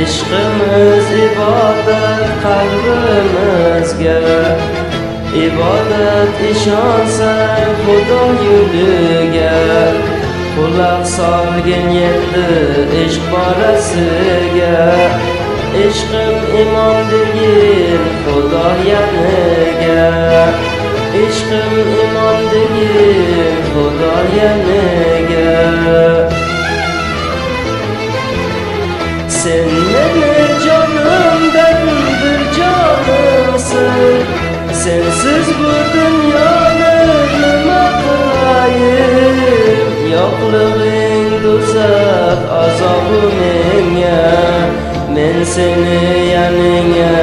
ishqimiz ibodat qalbimizga, ibodat ishonsang Xudo yo'liga, quloq solgin endi ishq borasiga. Ishqim imon degin Xudo yaniga, ishqim imon degin Xudo yaniga. Sen meni jonimdan bir jonimsin, sensiz bu dunyoni nima qilayim? Yo'qlig'ing do'zax azobi menga, men seni yaningga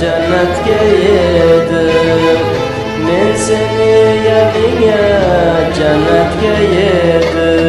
jannatga yedim, men seni yaningga jannatga yedim.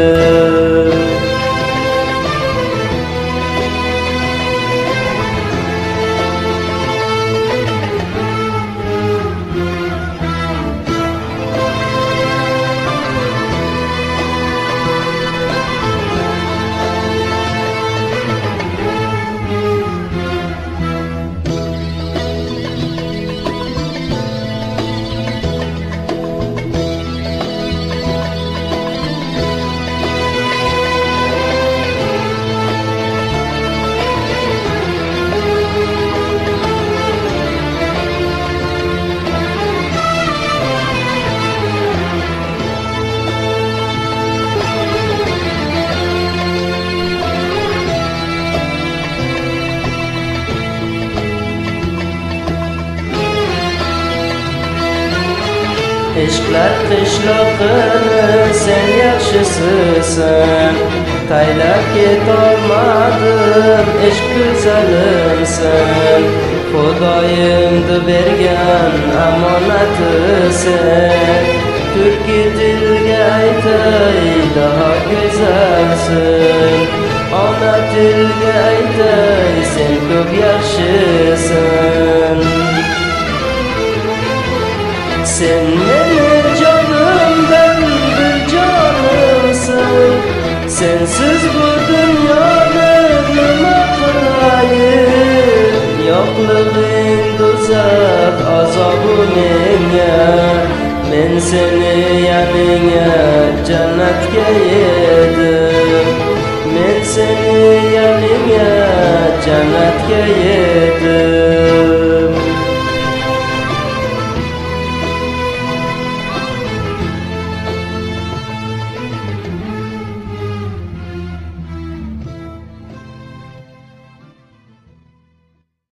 Ishqlar qishlog'ini sen yaxshisisan, taylab ketolmadim ishq go'zalimsan. Xudoyimdi bergan omonatisan, turki tilga aytay daha go'zalsin, ona tilga aytay sen ko'p yaxshisan. Sen meni jonimdan bir jonimsin, sensiz bu dunyoni nima qilayim? Yo'qlig'ing do'zax azobi menga, men seni yaningga jannatga yedim, men seni yaningga jannatga yedim.